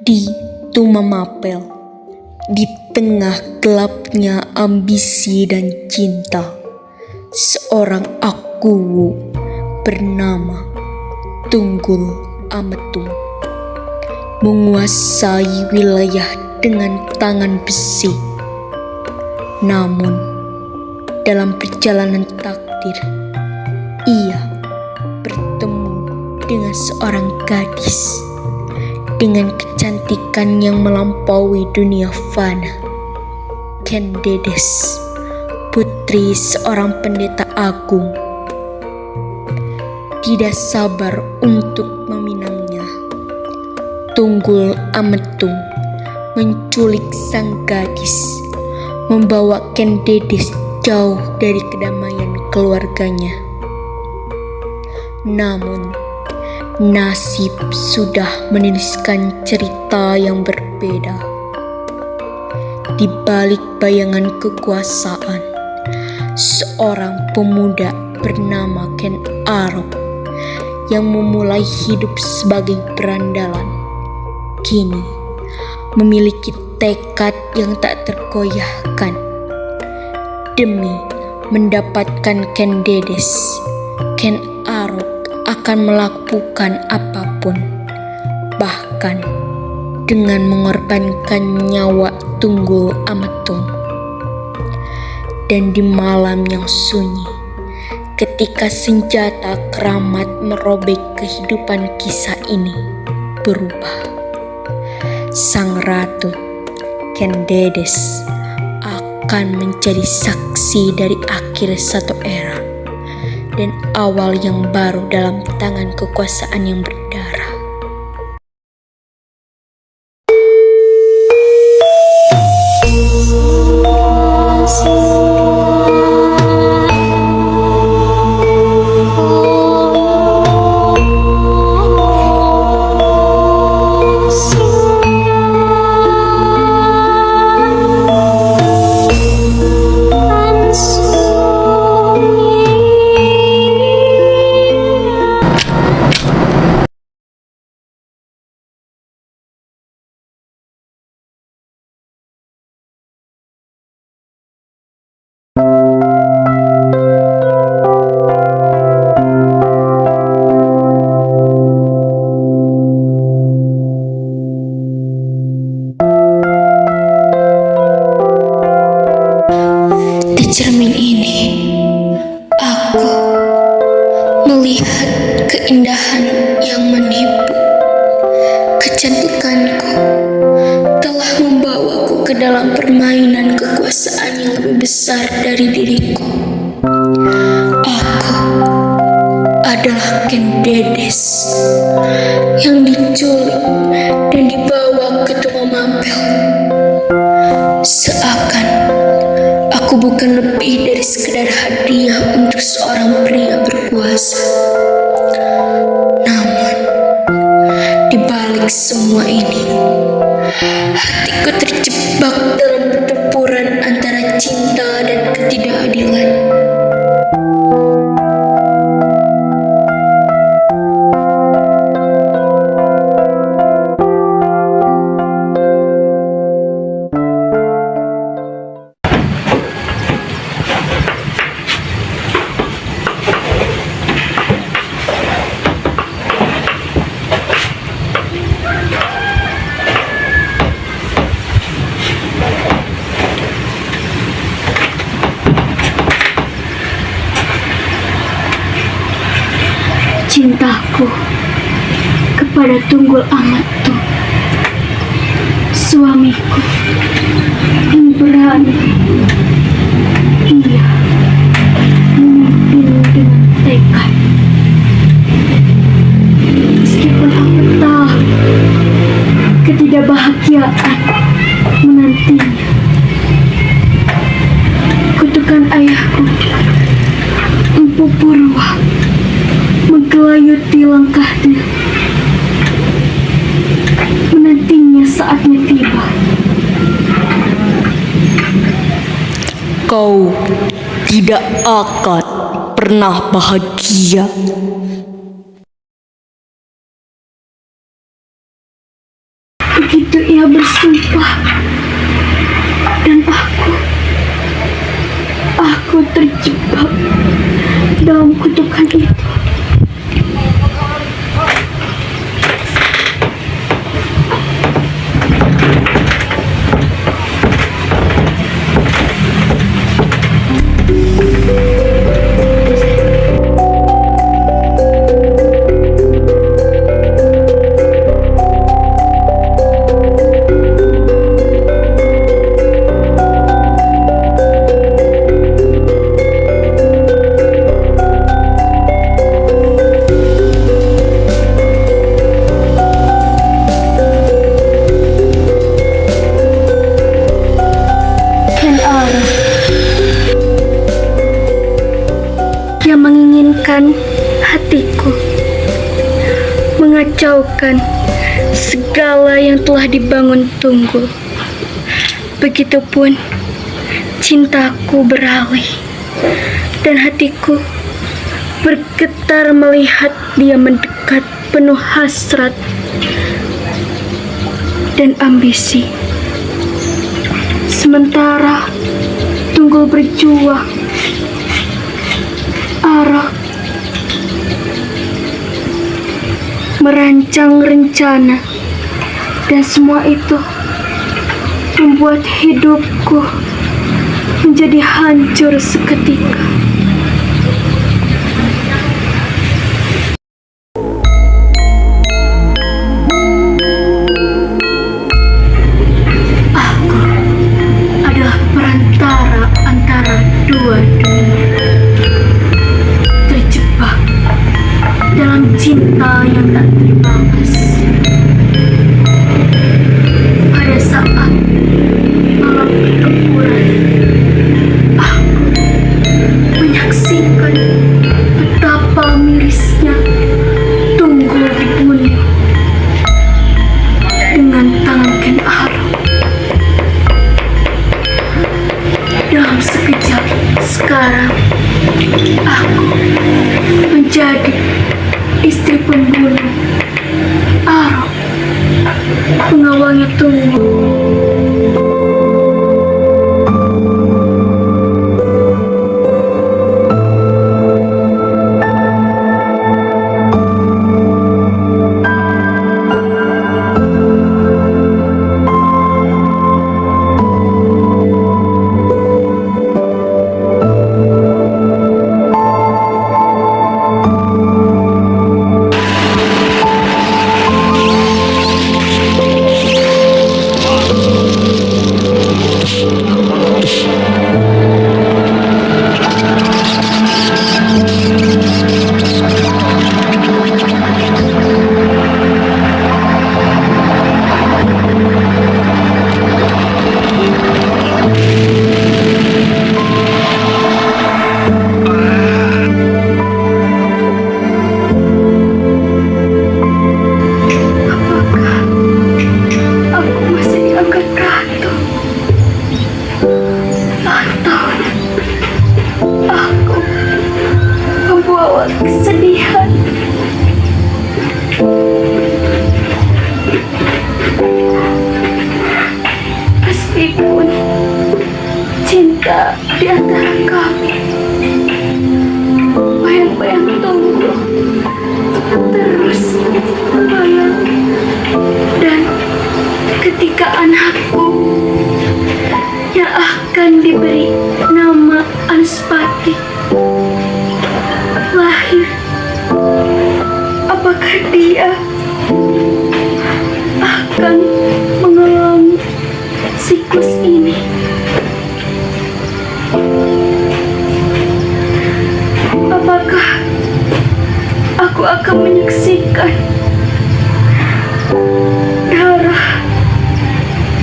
Di Tumamapel, di tengah gelapnya ambisi dan cinta, seorang Akuwu bernama Tunggul Ametung menguasai wilayah dengan tangan besi. Namun, dalam perjalanan takdir, ia bertemu dengan seorang gadis dengan kecantikan yang melampaui dunia fana. Kendedes, putri seorang pendeta agung, tidak sabar untuk meminangnya. Tunggul Ametung menculik sang gadis, membawa Kendedes jauh dari kedamaian keluarganya. Namun, nasib sudah menuliskan cerita yang berbeda. Di balik bayangan kekuasaan, seorang pemuda bernama Ken Arok yang memulai hidup sebagai berandalan, kini memiliki tekad yang tak tergoyahkan. Demi mendapatkan Kendedes, Ken Arok akan melakukan apapun, bahkan dengan mengorbankan nyawa Tunggul Ametung. Dan di malam yang sunyi, ketika senjata keramat merobek kehidupan kisah ini berubah, sang ratu Kendedes akan menjadi saksi dari akhir satu era dan awal yang baru dalam tangan kekuasaan yang berdarah. Di cermin ini, aku melihat keindahan yang menipu. Kecantikanku telah membawaku ke dalam permainan kekuasaan yang lebih besar dari diriku. Aku adalah Kendedes yang diculik dan dibawa ke Tumamapel. Seakan aku bukan lebih dari sekedar hadiah untuk seorang pria berkuasa. Namun, di balik semua ini, hatiku terjebak dalam pertempuran antara cinta dan ketidakadilan. Cintaku kepada Tunggul Ametung, suamiku yang berani. Ia memimpin dengan tekad. Meskipun aku tahu ketidakbahagiaan menantinya. Kutukan ayahku, Empu Purwa, menggelayuti langkahnya. Menantinya saatnya tiba. Kau tidak akan pernah bahagia. Begitu ia bersumpah, dan aku terjebak dalam kutukan itu. Yang menginginkan hatiku, mengacaukan segala yang telah dibangun Tunggul. Begitupun cintaku beralih, dan hatiku bergetar melihat dia mendekat penuh hasrat dan ambisi. Sementara Tunggul berjuang, Ara merancang rencana, dan semua itu membuat hidupku menjadi hancur seketika. Aku adalah perantara antara dua dunia, terjebak dalam cinta yang tak terbalas. Pada saat malam pertempuran, aku menyaksikan betapa mirisnya Tunggul dibunuh dengan tangan Ken Arok. Dalam sekejap sekarang, aku menjadi istri pembunuh Arok, pengawalnya Tunggul. Kesedihan. Meskipun cinta di antara kami, bayang-bayang Tunggul terus membayang. Dan ketika anakku yang akan diberi nama Anuspati lahir, apakah dia akan mengalami siklus ini? Apakah aku akan menyaksikan darah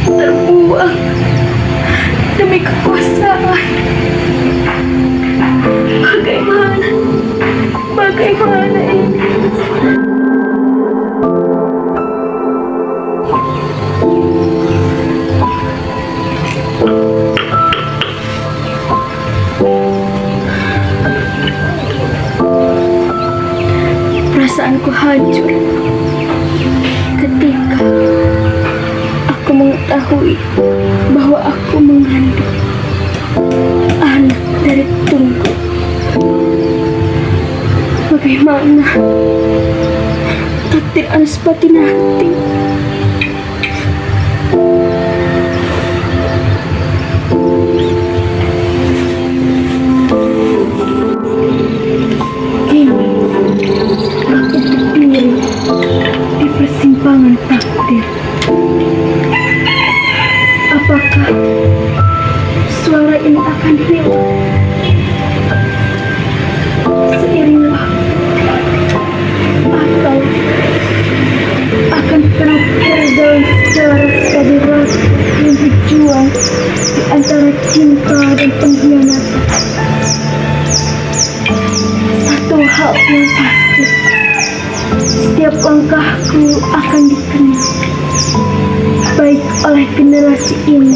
terbuang demi kekuasaan? Bagaimana ini? Perasaanku hancur ketika mengetahui bahwa aku mengandung anak dari Tungku. Bagaimana takdir Anuspati nanti? Kini aku berdiri di persimpangan takdir. Apakah suara ini akan hilang seiring waktu, atau akan terakhir dalam sejarah sebagai raga yang berjuang di antara cinta dan pengkhianatan? Satu hal yang pasti, setiap langkahku akan dikenal, baik oleh generasi ini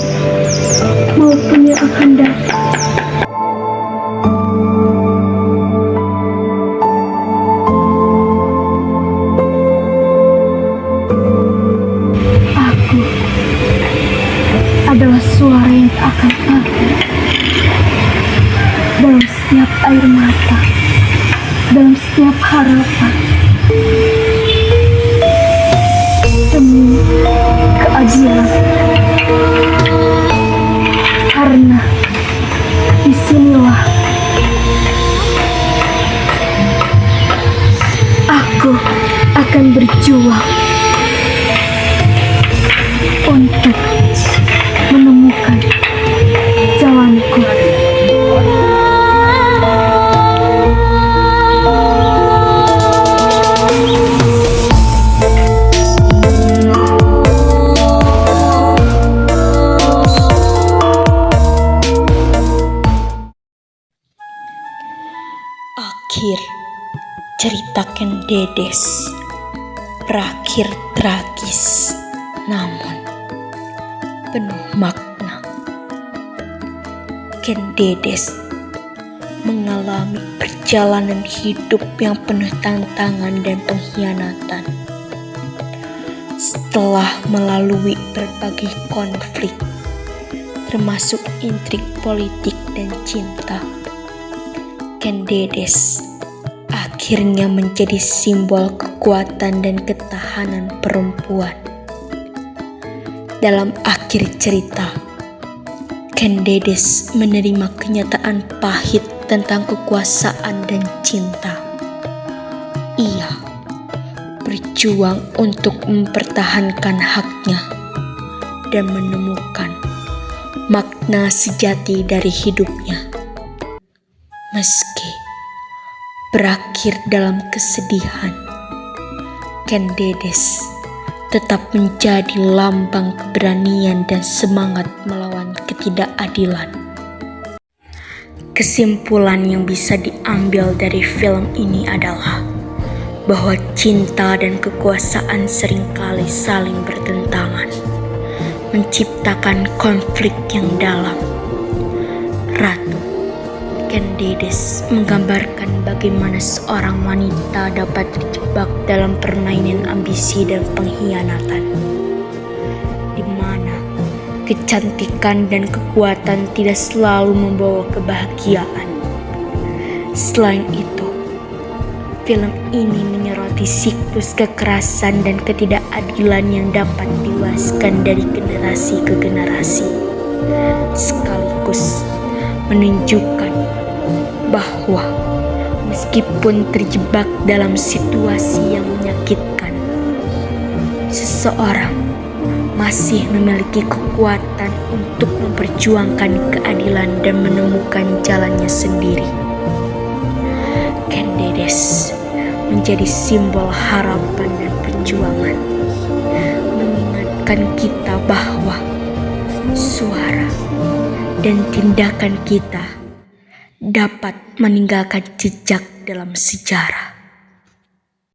maupun yang akan datang. Aku adalah suara yang tak akan patuh dalam setiap air mata, dalam setiap harapan, demi keadilan. Karena disinilah aku akan berjuang untuk menemukan jalanku. Akhir cerita Ken Dedes berakhir tragis, namun penuh makna. Ken Dedes mengalami perjalanan hidup yang penuh tantangan dan pengkhianatan. Setelah melalui berbagai konflik, termasuk intrik politik dan cinta, Ken Dedes akhirnya menjadi simbol kekuatan dan ketahanan perempuan. Dalam akhir cerita, Ken Dedes menerima kenyataan pahit tentang kekuasaan dan cinta. Ia berjuang untuk mempertahankan haknya dan menemukan makna sejati dari hidupnya. Meski berakhir dalam kesedihan, Ken Dedes tetap menjadi lambang keberanian dan semangat melawan ketidakadilan. Kesimpulan yang bisa diambil dari film ini adalah bahwa cinta dan kekuasaan seringkali saling bertentangan, menciptakan konflik yang dalam. Ratu Ken Dedes menggambarkan bagaimana seorang wanita dapat terjebak dalam permainan ambisi dan pengkhianatan, di mana kecantikan dan kekuatan tidak selalu membawa kebahagiaan. Selain itu, film ini menyoroti siklus kekerasan dan ketidakadilan yang dapat diwariskan dari generasi ke generasi, sekaligus menunjukkan bahwa meskipun terjebak dalam situasi yang menyakitkan, seseorang masih memiliki kekuatan untuk memperjuangkan keadilan dan menemukan jalannya sendiri. Ken Dedes menjadi simbol harapan dan perjuangan, mengingatkan kita bahwa suara dan tindakan kita dapat meninggalkan jejak dalam sejarah.